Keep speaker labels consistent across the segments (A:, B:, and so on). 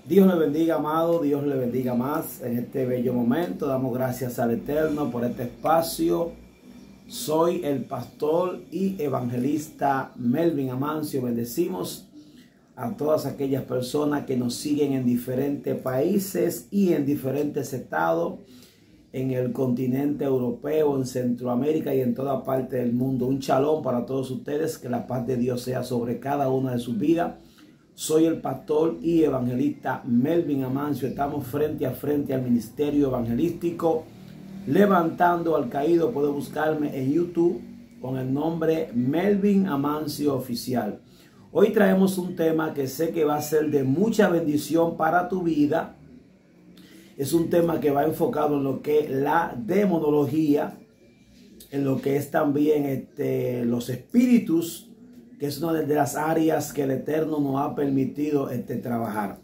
A: Dios le bendiga, amado, Dios le bendiga más en este bello momento. Damos gracias al Eterno por este espacio. Soy el pastor y evangelista Melvin Amancio. Bendecimos a todas aquellas personas que nos siguen en diferentes países y en diferentes estados, en el continente europeo, en Centroamérica y en toda parte del mundo. Un shalom para todos ustedes, que la paz de Dios sea sobre cada una de sus vidas. Soy el pastor y evangelista Melvin Amancio. Estamos frente a frente al ministerio evangelístico Levantando al Caído. Puede buscarme en YouTube con el nombre Melvin Amancio Oficial. Hoy traemos un tema que sé que va a ser de mucha bendición para tu vida. Es un tema que va enfocado en lo que es la demonología, en lo que es también los espíritus, que es una de las áreas que el Eterno nos ha permitido trabajar.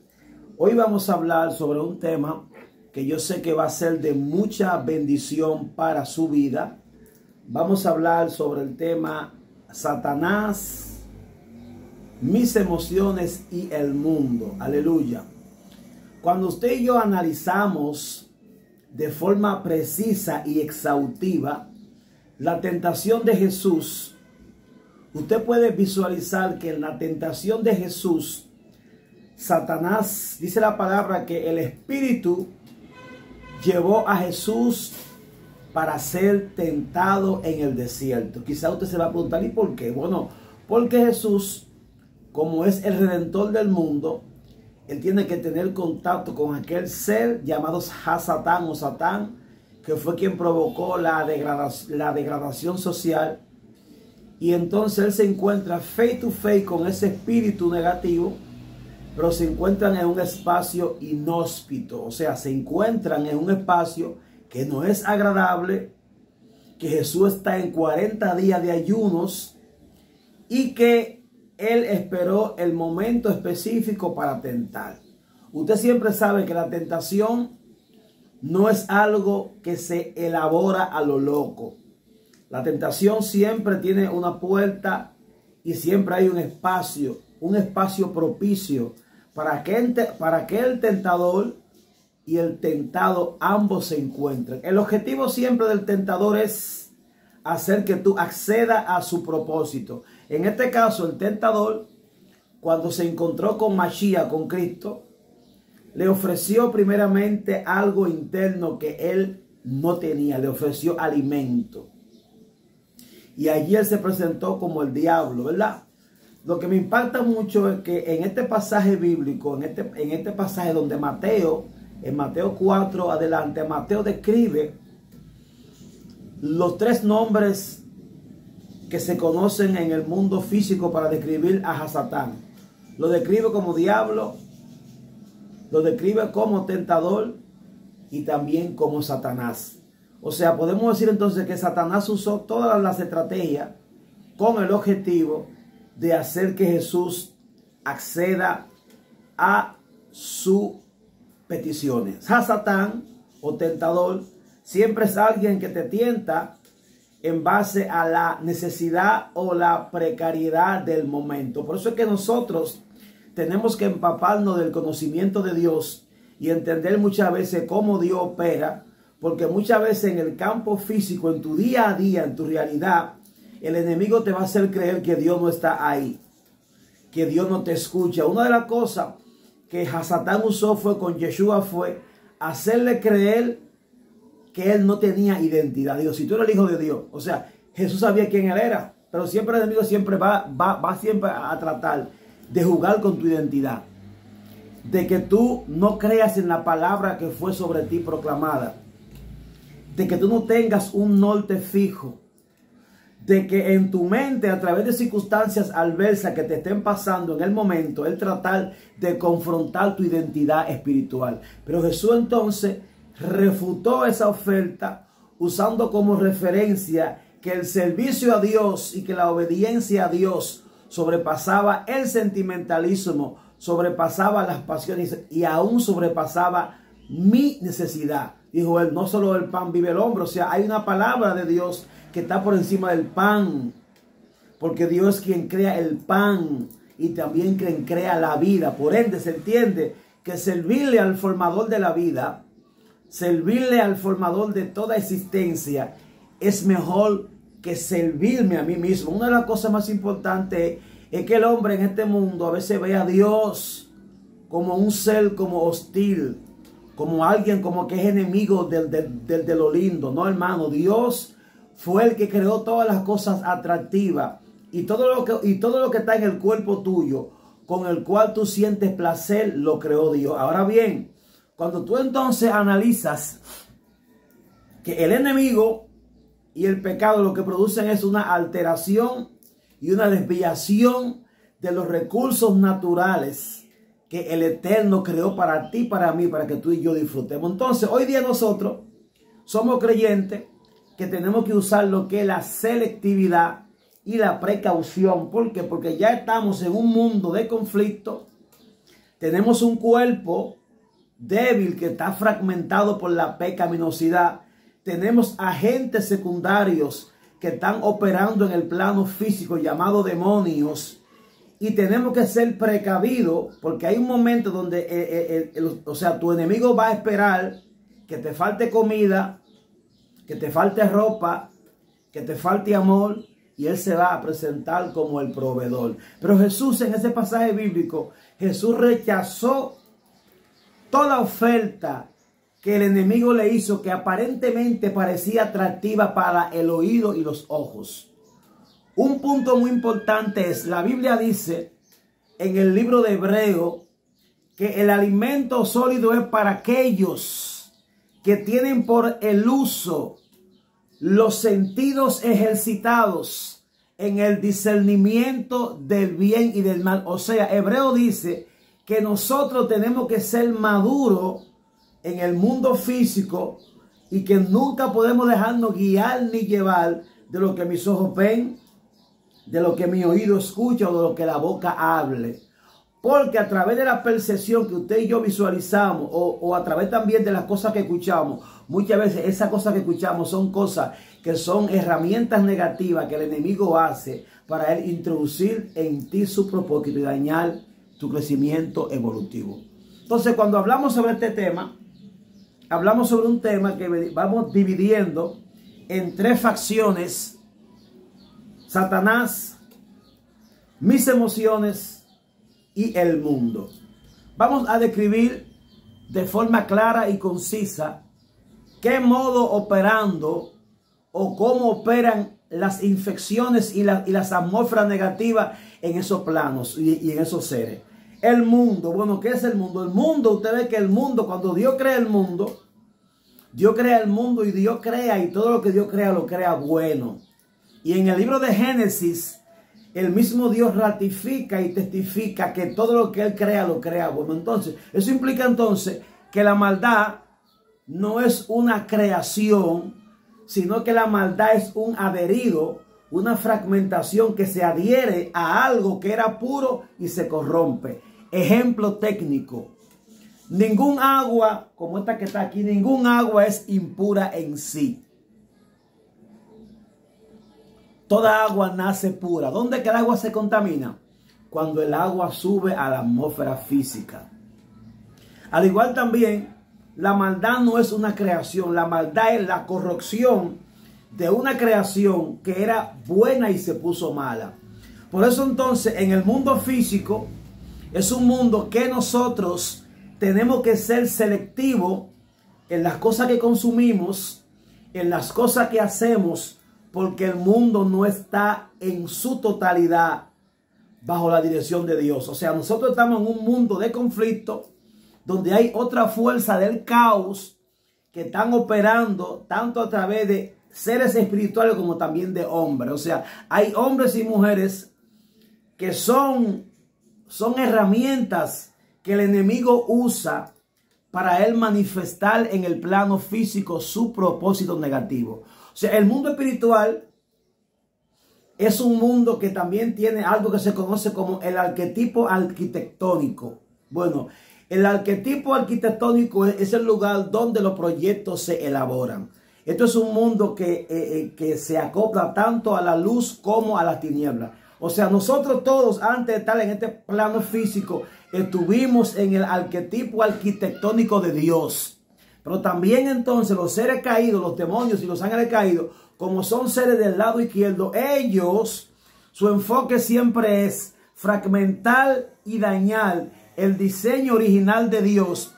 A: Hoy vamos a hablar sobre un tema que yo sé que va a ser de mucha bendición para su vida. Vamos a hablar sobre el tema Satanás, mis emociones y el mundo. Aleluya. Cuando usted y yo analizamos de forma precisa y exhaustiva la tentación de Jesús, usted puede visualizar que en la tentación de Jesús, Satanás, dice la palabra que el Espíritu llevó a Jesús para ser tentado en el desierto. Quizá usted se va a preguntar, ¿y por qué? Bueno, porque Jesús, como es el Redentor del mundo, Él tiene que tener contacto con aquel ser llamado Hasatán o Satán, que fue quien provocó la degradación social. Y entonces Él se encuentra face to face con ese espíritu negativo, pero se encuentran en un espacio inhóspito. O sea, se encuentran en un espacio que no es agradable, que Jesús está en 40 días de ayunos y que Él esperó el momento específico para tentar. Usted siempre sabe que la tentación no es algo que se elabora a lo loco. La tentación siempre tiene una puerta y siempre hay un espacio propicio para que el tentador y el tentado ambos se encuentren. El objetivo siempre del tentador es hacer que tú accedas a su propósito. En este caso, el tentador, cuando se encontró con Mashiach, con Cristo, le ofreció primeramente algo interno que él no tenía. Le ofreció alimento. Y allí él se presentó como el diablo, ¿verdad? Lo que me impacta mucho es que en este pasaje bíblico, en este pasaje donde Mateo, en Mateo 4 adelante, Mateo describe los tres nombres que se conocen en el mundo físico para describir a Satán. Lo describe como diablo, lo describe como tentador y también como Satanás. O sea, podemos decir entonces que Satanás usó todas las estrategias con el objetivo de hacer que Jesús acceda a sus peticiones. Satán o tentador siempre es alguien que te tienta en base a la necesidad o la precariedad del momento. Por eso es que nosotros tenemos que empaparnos del conocimiento de Dios y entender muchas veces cómo Dios opera. Porque muchas veces en el campo físico, en tu día a día, en tu realidad, el enemigo te va a hacer creer que Dios no está ahí, que Dios no te escucha. Una de las cosas que Satán usó con Yeshua fue hacerle creer que él no tenía identidad. Dios, si tú eres el hijo de Dios, o sea, Jesús sabía quién él era, pero siempre el enemigo siempre va siempre a tratar de jugar con tu identidad, de que tú no creas en la palabra que fue sobre ti proclamada, de que tú no tengas un norte fijo, de que en tu mente, a través de circunstancias adversas que te estén pasando en el momento, él tratar de confrontar tu identidad espiritual. Pero Jesús entonces refutó esa oferta usando como referencia que el servicio a Dios y que la obediencia a Dios sobrepasaba el sentimentalismo, sobrepasaba las pasiones y aún sobrepasaba mi necesidad. Dijo él, no solo del pan vive el hombre. O sea, hay una palabra de Dios que está por encima del pan. Porque Dios es quien crea el pan y también quien crea la vida. Por ende, se entiende que servirle al formador de la vida, servirle al formador de toda existencia, es mejor que servirme a mí mismo. Una de las cosas más importantes es que el hombre en este mundo a veces ve a Dios como un ser como hostil, como alguien como que es enemigo de lo lindo. No, hermano, Dios fue el que creó todas las cosas atractivas y todo lo que está en el cuerpo tuyo, con el cual tú sientes placer, lo creó Dios. Ahora bien, cuando tú entonces analizas que el enemigo y el pecado lo que producen es una alteración y una desviación de los recursos naturales que el Eterno creó para ti, para mí, para que tú y yo disfrutemos. Entonces, hoy día nosotros somos creyentes que tenemos que usar lo que es la selectividad y la precaución. ¿Por qué? Porque ya estamos en un mundo de conflicto. Tenemos un cuerpo débil que está fragmentado por la pecaminosidad. Tenemos agentes secundarios que están operando en el plano físico llamado demonios. Y tenemos que ser precavidos porque hay un momento donde tu enemigo va a esperar que te falte comida, que te falte ropa, que te falte amor, y él se va a presentar como el proveedor. Pero Jesús, en ese pasaje bíblico, Jesús rechazó toda oferta que el enemigo le hizo, que aparentemente parecía atractiva para el oído y los ojos. Un punto muy importante es, la Biblia dice en el libro de Hebreo que el alimento sólido es para aquellos que tienen por el uso los sentidos ejercitados en el discernimiento del bien y del mal. O sea, Hebreo dice que nosotros tenemos que ser maduros en el mundo físico y que nunca podemos dejarnos guiar ni llevar de lo que mis ojos ven, de lo que mi oído escucha o de lo que la boca hable. Porque a través de la percepción que usted y yo visualizamos o a través también de las cosas que escuchamos, muchas veces esas cosas que escuchamos son cosas que son herramientas negativas que el enemigo hace para él introducir en ti su propósito y dañar tu crecimiento evolutivo. Entonces, cuando hablamos sobre este tema, hablamos sobre un tema que vamos dividiendo en tres facciones: Satanás, mis emociones y el mundo. Vamos a describir de forma clara y concisa qué modo operando o cómo operan las infecciones y las atmósferas negativas en esos planos y en esos seres. El mundo, bueno, ¿qué es el mundo? El mundo, usted ve que el mundo, cuando Dios crea el mundo, Dios crea el mundo y Dios crea, y todo lo que Dios crea lo crea bueno. Y en el libro de Génesis, el mismo Dios ratifica y testifica que todo lo que Él crea lo crea bueno. Entonces, eso implica entonces que la maldad no es una creación, sino que la maldad es un adherido, una fragmentación que se adhiere a algo que era puro y se corrompe. Ejemplo técnico: ningún agua, como esta que está aquí, ningún agua es impura en sí. Toda agua nace pura. ¿Dónde que el agua se contamina? Cuando el agua sube a la atmósfera física. Al igual también, la maldad no es una creación. La maldad es la corrupción de una creación que era buena y se puso mala. Por eso entonces, en el mundo físico, es un mundo que nosotros tenemos que ser selectivos en las cosas que consumimos, en las cosas que hacemos, porque el mundo no está en su totalidad bajo la dirección de Dios. O sea, nosotros estamos en un mundo de conflicto donde hay otra fuerza del caos que están operando tanto a través de seres espirituales como también de hombres. O sea, hay hombres y mujeres que son herramientas que el enemigo usa para él manifestar en el plano físico su propósito negativo. O sea, el mundo espiritual es un mundo que también tiene algo que se conoce como el arquetipo arquitectónico. Bueno, el arquetipo arquitectónico es el lugar donde los proyectos se elaboran. Esto es un mundo que se acopla tanto a la luz como a las tinieblas. O sea, nosotros todos, antes de estar en este plano físico, estuvimos en el arquetipo arquitectónico de Dios. Pero también entonces los seres caídos, los demonios y los ángeles caídos, como son seres del lado izquierdo, ellos, su enfoque siempre es fragmentar y dañar el diseño original de Dios,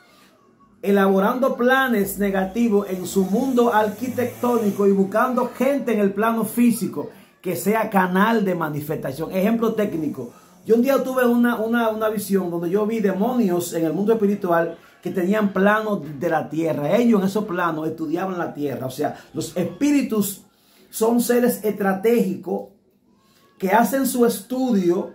A: elaborando planes negativos en su mundo arquitectónico y buscando gente en el plano físico que sea canal de manifestación. Ejemplo técnico. Yo un día tuve una visión donde yo vi demonios en el mundo espiritual que tenían planos de la tierra. Ellos en esos planos estudiaban la tierra. O sea, los espíritus son seres estratégicos que hacen su estudio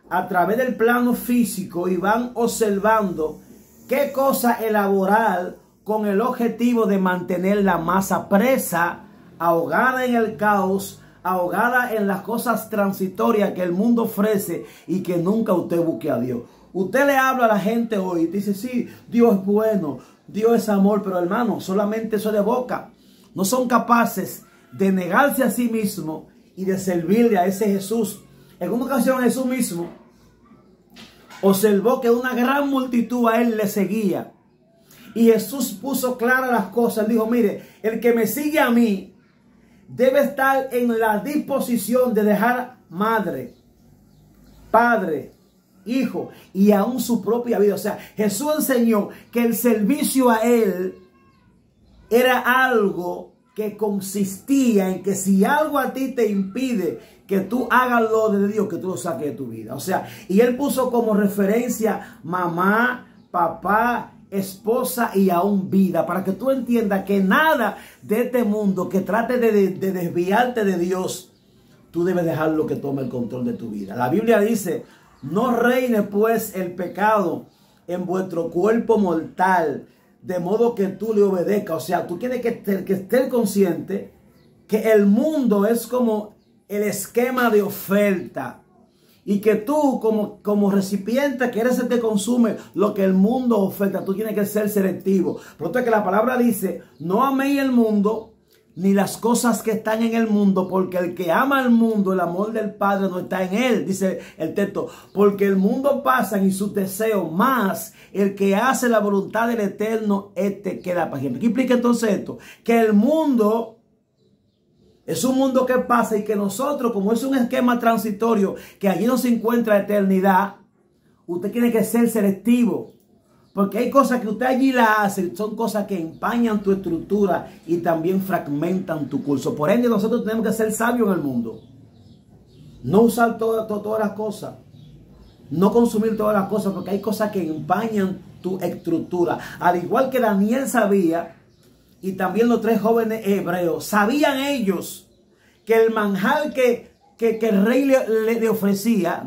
A: a través del plano físico y van observando qué cosa elaborar con el objetivo de mantener la masa presa, ahogada en el caos, ahogada en las cosas transitorias que el mundo ofrece y que nunca usted busque a Dios. Usted le habla a la gente hoy y dice, sí, Dios es bueno, Dios es amor, pero hermano, solamente eso de boca. No son capaces de negarse a sí mismo y de servirle a ese Jesús. En una ocasión Jesús mismo observó que una gran multitud a él le seguía. Y Jesús puso claras las cosas. Él dijo, mire, el que me sigue a mí debe estar en la disposición de dejar madre, padre, hijo y aún su propia vida. O sea, Jesús enseñó que el servicio a él era algo que consistía en que si algo a ti te impide que tú hagas lo de Dios, que tú lo saques de tu vida. O sea, y él puso como referencia mamá, papá, esposa y aún vida, para que tú entiendas que nada de este mundo que trate de desviarte de Dios, tú debes dejarlo que tome el control de tu vida. La Biblia dice, no reine pues el pecado en vuestro cuerpo mortal, de modo que tú le obedezcas. O sea, tú tienes que estar consciente que el mundo es como el esquema de oferta. Y que tú como recipiente que eres el que consume lo que el mundo oferta, tú tienes que ser selectivo. Por eso es que la palabra dice, no améis el mundo ni las cosas que están en el mundo, porque el que ama al mundo, el amor del Padre no está en él, dice el texto. Porque el mundo pasa y sus deseos, más el que hace la voluntad del Eterno, este queda para siempre. ¿Qué implica entonces esto? Que el mundo es un mundo que pasa y que nosotros, como es un esquema transitorio, que allí no se encuentra eternidad, usted tiene que ser selectivo. Porque hay cosas que usted allí la hace, son cosas que empañan tu estructura y también fragmentan tu curso. Por ende, nosotros tenemos que ser sabios en el mundo. No usar todas las cosas. No consumir todas las cosas, porque hay cosas que empañan tu estructura. Al igual que Daniel sabía, y también los tres jóvenes hebreos, sabían ellos que el manjar que el rey le ofrecía,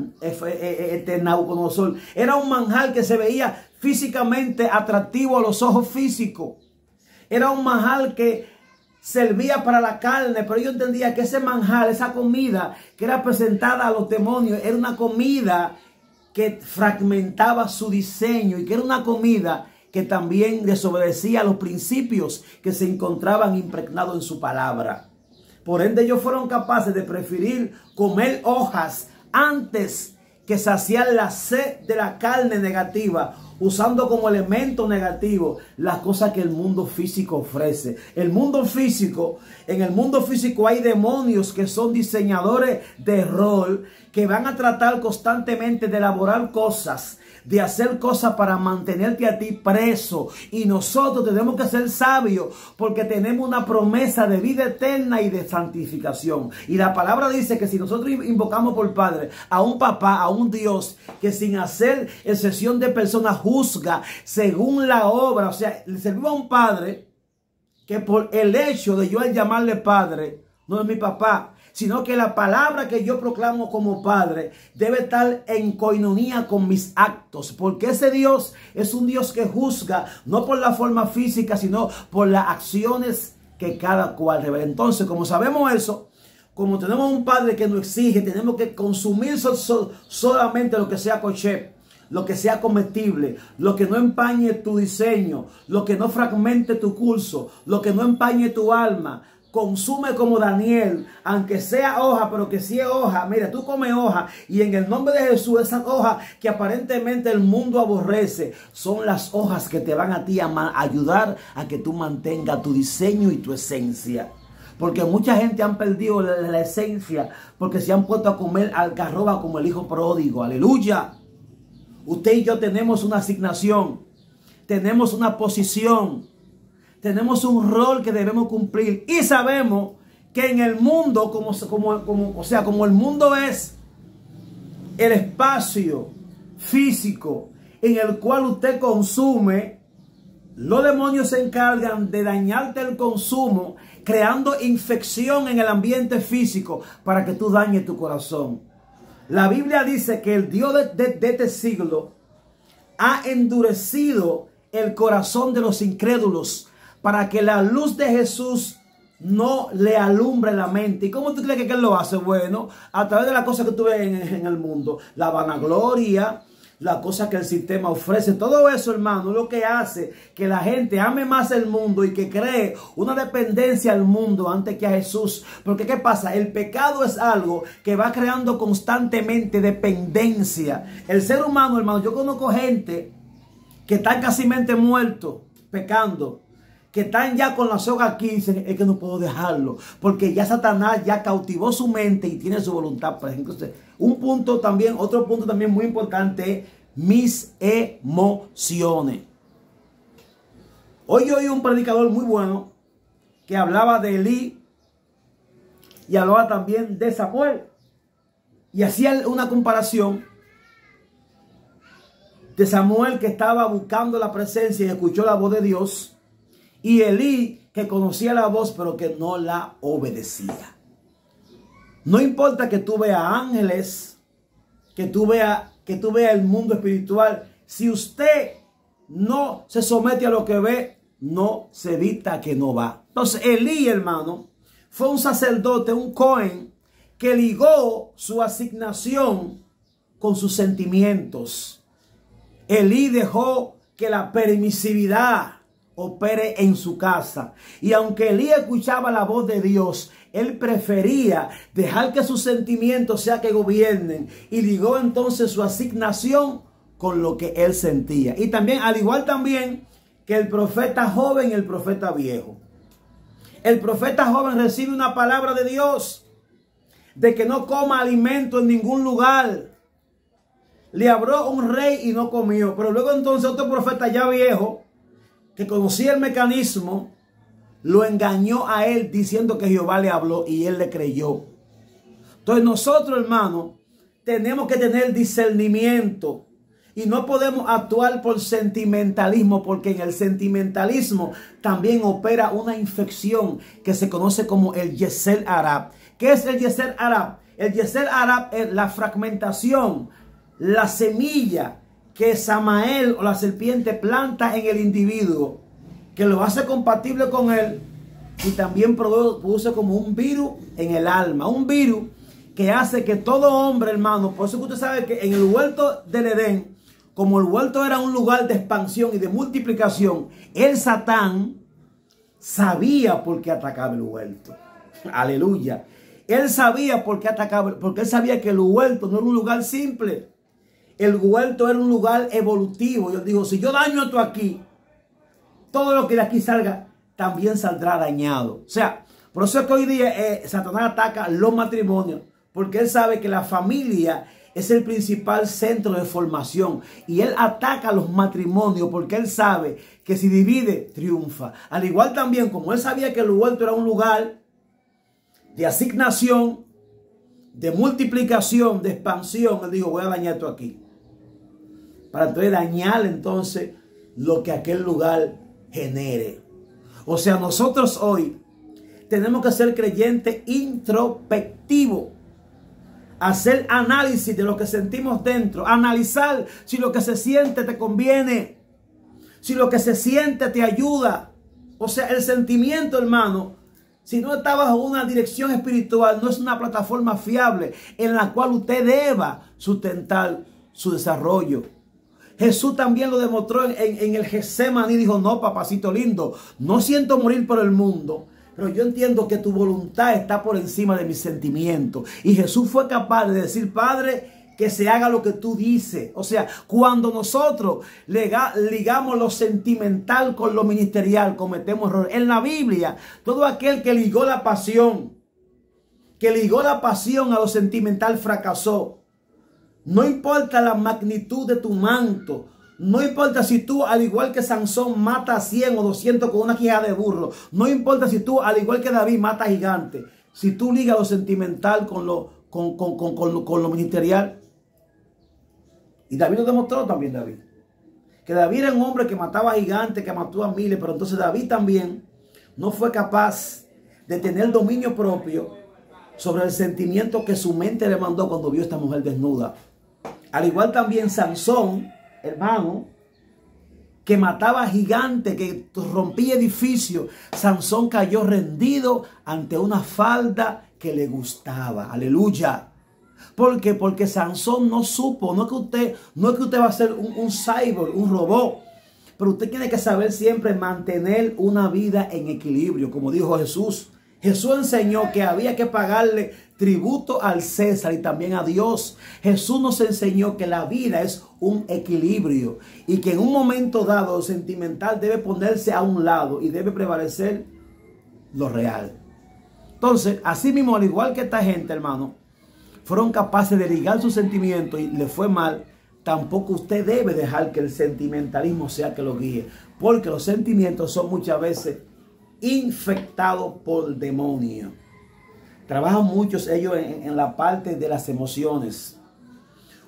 A: Nabucodonosor, era un manjar que se veía físicamente atractivo a los ojos físicos. Era un manjar que servía para la carne, pero yo entendía que ese manjar, esa comida que era presentada a los demonios, era una comida que fragmentaba su diseño y que era una comida que también desobedecía a los principios que se encontraban impregnados en su palabra. Por ende, ellos fueron capaces de preferir comer hojas antes que saciar la sed de la carne negativa, usando como elemento negativo las cosas que el mundo físico ofrece. En el mundo físico hay demonios que son diseñadores de rol, que van a tratar constantemente de elaborar cosas, de hacer cosas para mantenerte a ti preso. Y nosotros tenemos que ser sabios, porque tenemos una promesa de vida eterna y de santificación. Y la palabra dice que si nosotros invocamos por Padre a un papá, a un Dios, que sin hacer excepción de personas juzga según la obra. O sea, le servimos a un Padre que por el hecho de yo al llamarle Padre, no es mi papá, sino que la palabra que yo proclamo como Padre debe estar en coinonía con mis actos, porque ese Dios es un Dios que juzga no por la forma física, sino por las acciones que cada cual revela. Entonces, como sabemos eso, como tenemos un Padre que nos exige, tenemos que consumir solamente lo que sea kosher, lo que sea comestible, lo que no empañe tu diseño, lo que no fragmente tu curso, lo que no empañe tu alma. consume como Daniel, aunque sea hoja, pero que sí es hoja. Mira, tú comes hoja y en el nombre de Jesús, esas hojas que aparentemente el mundo aborrece, son las hojas que te van a ti a ayudar a que tú mantengas tu diseño y tu esencia. Porque mucha gente han perdido la esencia porque se han puesto a comer algarroba como el hijo pródigo. Aleluya. Usted y yo tenemos una asignación, tenemos una posición, tenemos un rol que debemos cumplir y sabemos que en el mundo, como el mundo es el espacio físico en el cual usted consume, los demonios se encargan de dañarte el consumo, creando infección en el ambiente físico para que tú dañes tu corazón. La Biblia dice que el Dios de este siglo ha endurecido el corazón de los incrédulos para que la luz de Jesús no le alumbre la mente. ¿Y cómo tú crees que Él lo hace? Bueno, a través de las cosas que tú ves en el mundo, la vanagloria, las cosas que el sistema ofrece, todo eso, hermano, es lo que hace que la gente ame más el mundo y que cree una dependencia al mundo antes que a Jesús. Porque ¿qué pasa? El pecado es algo que va creando constantemente dependencia. El ser humano, hermano, yo conozco gente que están casi muertos pecando, que están ya con la soga aquí y dicen, es que no puedo dejarlo, porque ya Satanás ya cautivó su mente y tiene su voluntad. Por ejemplo, otro punto también muy importante es mis emociones. Hoy oí un predicador muy bueno que hablaba de Elí y hablaba también de Samuel y hacía una comparación de Samuel, que estaba buscando la presencia y escuchó la voz de Dios, y Elí, que conocía la voz pero que no la obedecía. No importa que tú veas ángeles, que tú veas el mundo espiritual, si usted no se somete a lo que ve, no se evita que no va. Entonces Elí, hermano, fue un sacerdote, un Cohen, que ligó su asignación con sus sentimientos. Elí dejó que la permisividad opere en su casa. Y aunque Elí escuchaba la voz de Dios, él prefería dejar que sus sentimientos sea que gobiernen. Y ligó entonces su asignación con lo que él sentía. Y también, al igual también que el profeta joven y el profeta viejo. El profeta joven recibe una palabra de Dios de que no coma alimento en ningún lugar. Le habló un rey y no comió. Pero luego entonces otro profeta ya viejo, que conocía el mecanismo, lo engañó a él diciendo que Jehová le habló y él le creyó. Entonces nosotros, hermanos, tenemos que tener discernimiento y no podemos actuar por sentimentalismo, porque en el sentimentalismo también opera una infección que se conoce como el Yetzer Hará. ¿Qué es el Yetzer Hará? El Yetzer Hará es la fragmentación, la semilla que Samael o la serpiente planta en el individuo, que lo hace compatible con él y también produce como un virus en el alma. Un virus que hace que todo hombre, hermano, por eso que usted sabe que en el huerto del Edén, como el huerto era un lugar de expansión y de multiplicación, el Satán sabía por qué atacaba el huerto. Aleluya. Él sabía por qué atacaba, porque él sabía que el huerto no era un lugar simple. El huerto era un lugar evolutivo. Yo digo, si yo daño esto aquí, todo lo que de aquí salga también saldrá dañado. O sea, por eso es que hoy día Satanás ataca los matrimonios, porque él sabe que la familia es el principal centro de formación. Y él ataca los matrimonios porque él sabe que si divide, triunfa. Al igual también, como él sabía que el huerto era un lugar de asignación, de multiplicación, de expansión, él dijo, voy a dañar esto aquí, para entonces dañar entonces lo que aquel lugar genere. O sea, nosotros hoy tenemos que ser creyentes introspectivos, hacer análisis de lo que sentimos dentro, analizar si lo que se siente te conviene, si lo que se siente te ayuda. O sea, el sentimiento, hermano, si no está bajo una dirección espiritual, no es una plataforma fiable en la cual usted deba sustentar su desarrollo. Jesús también lo demostró en el Getsemaní. Dijo, no, papacito lindo, no siento morir por el mundo, pero yo entiendo que tu voluntad está por encima de mis sentimientos. Y Jesús fue capaz de decir, Padre, que se haga lo que tú dices. O sea, cuando nosotros ligamos lo sentimental con lo ministerial, cometemos errores. En la Biblia, todo aquel que ligó la pasión a lo sentimental fracasó. No importa la magnitud de tu manto. No importa si tú, al igual que Sansón, mata a 100 o 200 con una quijada de burro. No importa si tú, al igual que David, mata a gigantes. Si tú ligas lo sentimental con lo ministerial. Y David lo demostró también, David. Que David era un hombre que mataba a gigantes, que mató a miles. Pero entonces David también no fue capaz de tener dominio propio sobre el sentimiento que su mente le mandó cuando vio a esta mujer desnuda. Al igual también Sansón, hermano, que mataba gigantes, que rompía edificios. Sansón cayó rendido ante una falda que le gustaba. Aleluya. ¿Por qué? Porque Sansón no supo. No es que usted va a ser un cyborg, un robot. Pero usted tiene que saber siempre mantener una vida en equilibrio, como dijo Jesús. Jesús enseñó que había que pagarle tributo al César y también a Dios. Jesús nos enseñó que la vida es un equilibrio y que en un momento dado lo sentimental debe ponerse a un lado y debe prevalecer lo real. Entonces, así mismo, al igual que esta gente, hermano, fueron capaces de ligar sus sentimientos y le fue mal. Tampoco usted debe dejar que el sentimentalismo sea que lo guíe, porque los sentimientos son muchas veces infectados por demonios. Trabajan muchos ellos en la parte de las emociones.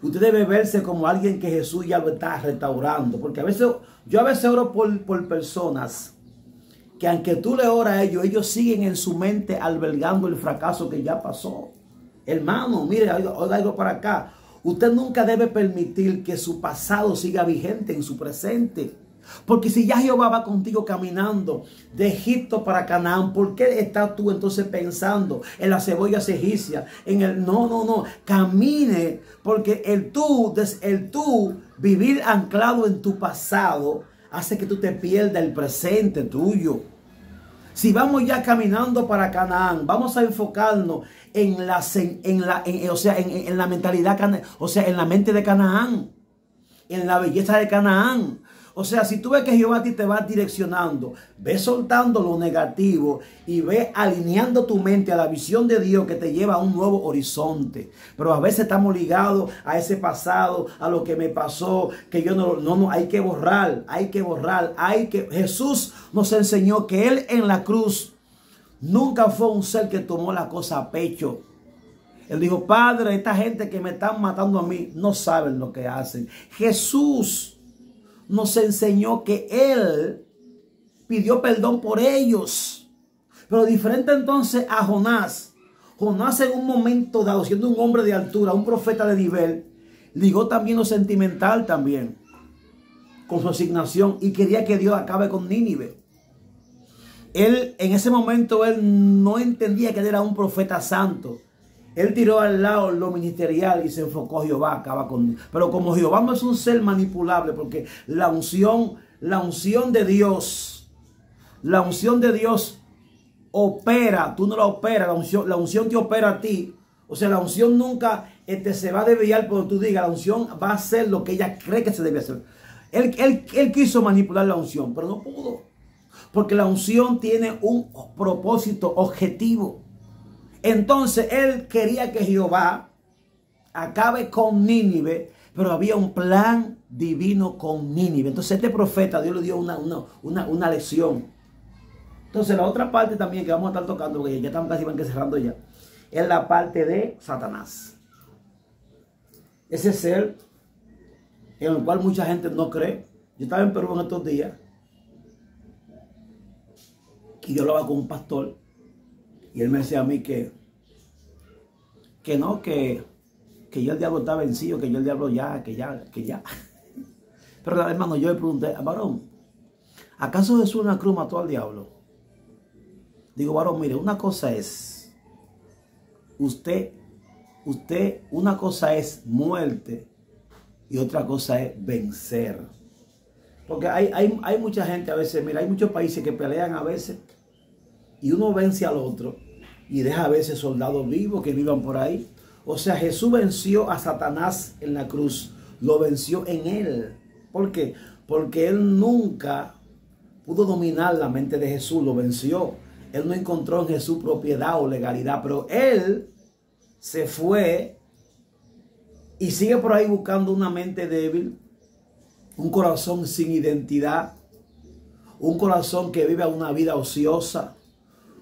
A: Usted debe verse como alguien que Jesús ya lo está restaurando, porque yo a veces oro por personas que aunque tú le oras a ellos siguen en su mente albergando el fracaso que ya pasó. Hermano, mire, oiga algo para acá. Usted nunca debe permitir que su pasado siga vigente en su presente. Porque si ya Jehová va contigo caminando de Egipto para Canaán, ¿por qué estás tú entonces pensando en las cebollas egipcias? No. Camine, porque el tú vivir anclado en tu pasado hace que tú te pierdas el presente tuyo. Si vamos ya caminando para Canaán, vamos a enfocarnos en la mentalidad, o sea, en la mente de Canaán, en la belleza de Canaán. O sea, si tú ves que Jehová a ti te va direccionando, ve soltando lo negativo y ve alineando tu mente a la visión de Dios que te lleva a un nuevo horizonte. Pero a veces estamos ligados a ese pasado, a lo que me pasó, que yo no, hay que borrar. Jesús nos enseñó que Él en la cruz nunca fue un ser que tomó la cosa a pecho. Él dijo, Padre, esta gente que me están matando a mí no saben lo que hacen. Jesús nos enseñó que Él pidió perdón por ellos. Pero diferente entonces a Jonás. Jonás en un momento dado, siendo un hombre de altura, un profeta de nivel, ligó también lo sentimental también con su asignación y quería que Dios acabe con Nínive. Él en ese momento él no entendía que él era un profeta santo. Él tiró al lado lo ministerial y se enfocó a Jehová, acaba con. Pero como Jehová no es un ser manipulable, porque la unción de Dios opera, tú no la operas, la unción te opera a ti. O sea, la unción nunca se va a desviar por tú digas, la unción va a hacer lo que ella cree que se debe hacer. Él quiso manipular la unción, pero no pudo. Porque la unción tiene un propósito objetivo. Entonces él quería que Jehová acabe con Nínive, pero había un plan divino con Nínive. Entonces este profeta, Dios le dio una lección. Entonces la otra parte también que vamos a estar tocando, porque ya estamos casi cerrando ya, es la parte de Satanás. Ese ser en el cual mucha gente no cree. Yo estaba en Perú en estos días y yo hablaba con un pastor. Y él me decía a mí que ya el diablo está vencido, que ya el diablo que ya. Pero hermano, yo le pregunté, varón, ¿acaso Jesús en la cruz mató al diablo? Digo, varón, mire, una cosa es, una cosa es muerte y otra cosa es vencer. Porque hay mucha gente a veces, mira, hay muchos países que pelean a veces y uno vence al otro y deja a veces soldados vivos que vivan por ahí. O sea, Jesús venció a Satanás en la cruz, lo venció en él. ¿Por qué? Porque él nunca pudo dominar la mente de Jesús, lo venció. Él no encontró en Jesús propiedad o legalidad, pero él se fue y sigue por ahí buscando una mente débil, un corazón sin identidad, un corazón que vive una vida ociosa,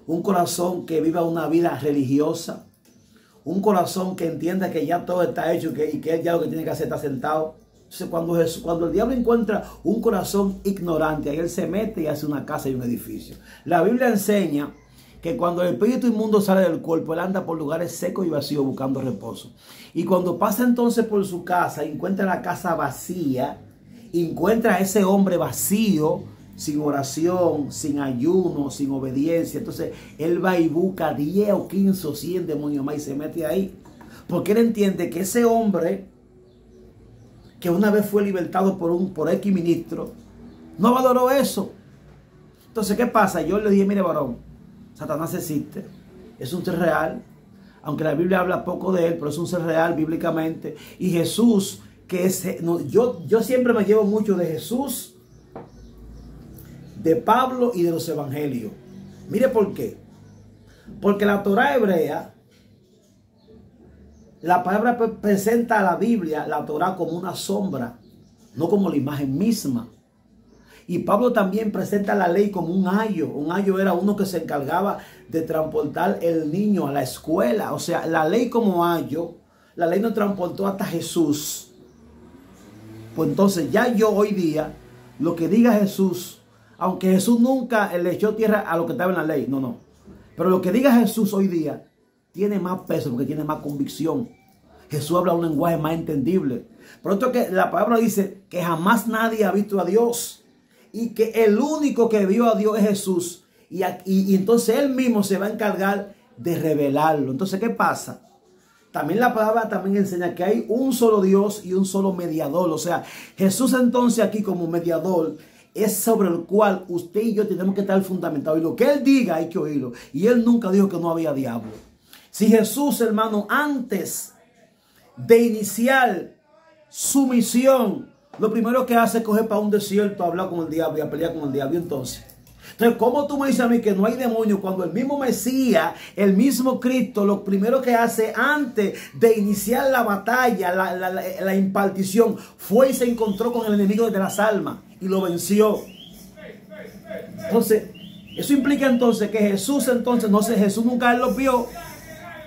A: un corazón que vive una vida religiosa, un corazón que entienda que ya todo está hecho y que él ya lo que tiene que hacer está sentado. Entonces, cuando el diablo encuentra un corazón ignorante, ahí él se mete y hace una casa y un edificio. La Biblia enseña que cuando el espíritu inmundo sale del cuerpo, él anda por lugares secos y vacíos buscando reposo. Y cuando pasa entonces por su casa, encuentra la casa vacía, encuentra a ese hombre vacío, sin oración, sin ayuno, sin obediencia. Entonces él va y busca 10 o 15 o 100 demonios más y se mete ahí. Porque él entiende que ese hombre, que una vez fue libertado por X ministro, no valoró eso. Entonces, ¿qué pasa? Yo le dije, mire varón, Satanás existe, es un ser real, aunque la Biblia habla poco de él, pero es un ser real bíblicamente. Y Jesús, que es, yo siempre me llevo mucho de Jesús, de Pablo y de los evangelios. Mire por qué. Porque la Torá hebrea, la palabra presenta a la Biblia, la Torá, como una sombra, no como la imagen misma. Y Pablo también presenta la ley como un ayo. Un ayo era uno que se encargaba de transportar el niño a la escuela. O sea, la ley como ayo, la ley no transportó hasta Jesús. Pues entonces ya yo hoy día, lo que diga Jesús, aunque Jesús nunca le echó tierra a lo que estaba en la ley, no. Pero lo que diga Jesús hoy día tiene más peso porque tiene más convicción. Jesús habla un lenguaje más entendible. Por otro que la palabra dice que jamás nadie ha visto a Dios. Y que el único que vio a Dios es Jesús. Y entonces él mismo se va a encargar de revelarlo. Entonces, ¿qué pasa? También la palabra también enseña que hay un solo Dios y un solo mediador. O sea, Jesús entonces aquí como mediador es sobre el cual usted y yo tenemos que estar fundamentados. Y lo que él diga hay que oírlo. Y él nunca dijo que no había diablo. Si Jesús, hermano, antes de iniciar su misión, lo primero que hace es coger para un desierto a hablar con el diablo y a pelear con el diablo. Entonces, ¿cómo tú me dices a mí que no hay demonio cuando el mismo Mesías, el mismo Cristo, lo primero que hace antes de iniciar la batalla, la impartición, fue y se encontró con el enemigo de las almas y lo venció? Entonces, eso implica entonces que Jesús Jesús nunca él lo vio.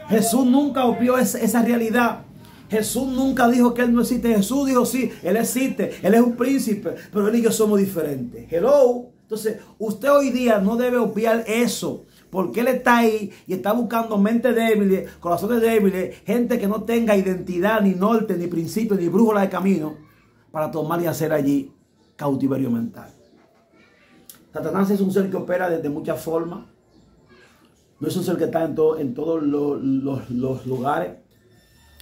A: Jesús nunca vio esa realidad. Jesús nunca dijo que él no existe. Jesús dijo sí, él existe, él es un príncipe, pero él y yo somos diferentes. Hello. Entonces, usted hoy día no debe obviar eso, porque él está ahí y está buscando mentes débiles, corazones débiles, gente que no tenga identidad, ni norte, ni principio, ni brújula de camino, para tomar y hacer allí cautiverio mental. Satanás es un ser que opera desde muchas formas. No es un ser que está en todos los lugares.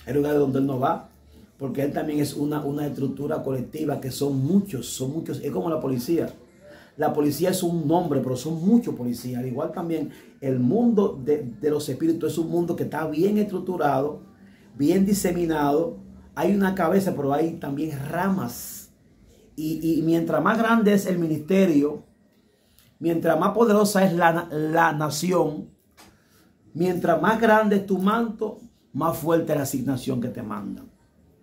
A: El lugar donde él no va, porque él también es una estructura colectiva que son muchos, es como la policía. La policía es un nombre, pero son muchos policías. Al igual también el mundo de los espíritus es un mundo que está bien estructurado, bien diseminado. Hay una cabeza, pero hay también ramas. Y mientras más grande es el ministerio, mientras más poderosa es la nación, mientras más grande es tu manto, más fuerte la asignación que te mandan.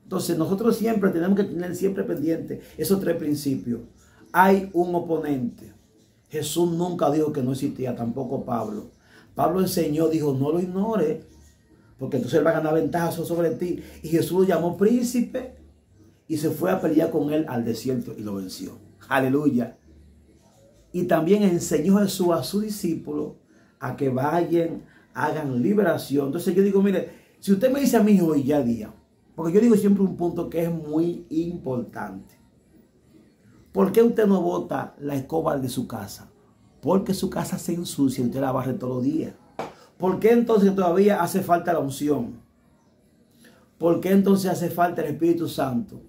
A: Entonces nosotros siempre tenemos que tener siempre pendiente esos tres principios. Hay un oponente. Jesús nunca dijo que no existía, tampoco Pablo. Pablo enseñó, dijo, no lo ignores, porque entonces él va a ganar ventaja sobre ti. Y Jesús lo llamó príncipe y se fue a pelear con él al desierto y lo venció. Aleluya. Y también enseñó Jesús a sus discípulos a que vayan, hagan liberación. Entonces yo digo, mire, si usted me dice a mí hoy ya día, porque yo digo siempre un punto que es muy importante. ¿Por qué usted no bota la escoba de su casa? Porque su casa se ensucia y usted la barre todos los días. ¿Por qué entonces todavía hace falta la unción? ¿Por qué entonces hace falta el Espíritu Santo?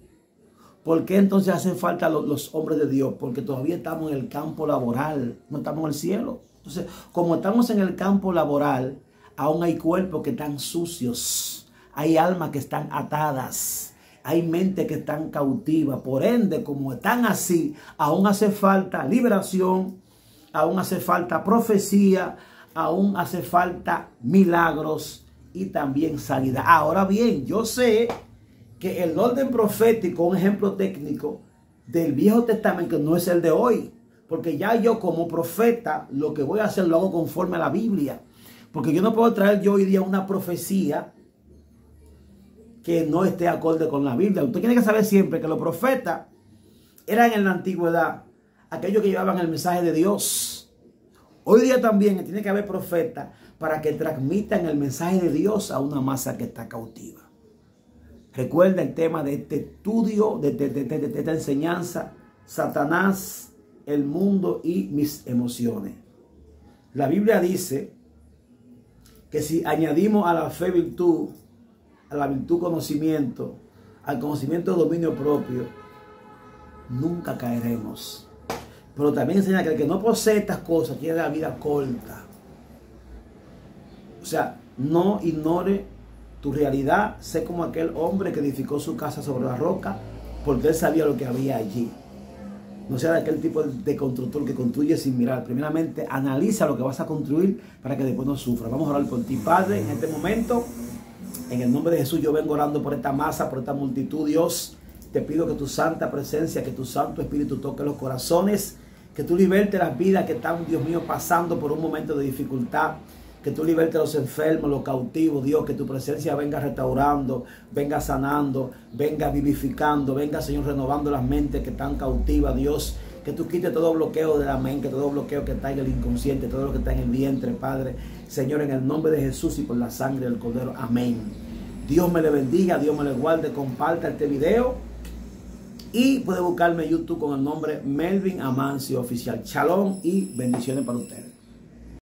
A: ¿Por qué entonces hacen falta los hombres de Dios? Porque todavía estamos en el campo laboral, no estamos en el cielo. Entonces, como estamos en el campo laboral, aún hay cuerpos que están sucios, hay almas que están atadas, hay mentes que están cautivas. Por ende, como están así, aún hace falta liberación, aún hace falta profecía, aún hace falta milagros y también sanidad. Ahora bien, yo sé que el orden profético, un ejemplo técnico del Viejo Testamento, no es el de hoy. Porque ya yo como profeta lo que voy a hacer lo hago conforme a la Biblia. Porque yo no puedo traer yo hoy día una profecía que no esté acorde con la Biblia. Usted tiene que saber siempre que los profetas eran en la antigüedad aquellos que llevaban el mensaje de Dios. Hoy día también tiene que haber profetas para que transmitan el mensaje de Dios a una masa que está cautiva. Recuerda el tema de este estudio, de esta enseñanza: Satanás, el mundo y mis emociones. La Biblia dice que si añadimos a la fe virtud, a la virtud conocimiento, al conocimiento dominio propio, nunca caeremos. Pero también enseña que el que no posee estas cosas tiene la vida corta. O sea, no ignore tu realidad. Sé como aquel hombre que edificó su casa sobre la roca, porque él sabía lo que había allí. No sea de aquel tipo de constructor que construye sin mirar. Primeramente, analiza lo que vas a construir para que después no sufra. Vamos a orar por ti, Padre, en este momento. En el nombre de Jesús, yo vengo orando por esta masa, por esta multitud. Dios, te pido que tu santa presencia, que tu santo espíritu toque los corazones, que tú libertes las vidas que están, Dios mío, pasando por un momento de dificultad. Que tú libertes a los enfermos, los cautivos, Dios, que tu presencia venga restaurando, venga sanando, venga vivificando, venga, Señor, renovando las mentes que están cautivas, Dios. Que tú quites todo bloqueo de la mente, todo bloqueo que está en el inconsciente, todo lo que está en el vientre, Padre. Señor, en el nombre de Jesús y por la sangre del Cordero. Amén. Dios me le bendiga, Dios me le guarde, comparta este video. Y puede buscarme en YouTube con el nombre Melvin Amancio Oficial. Shalom y bendiciones para ustedes.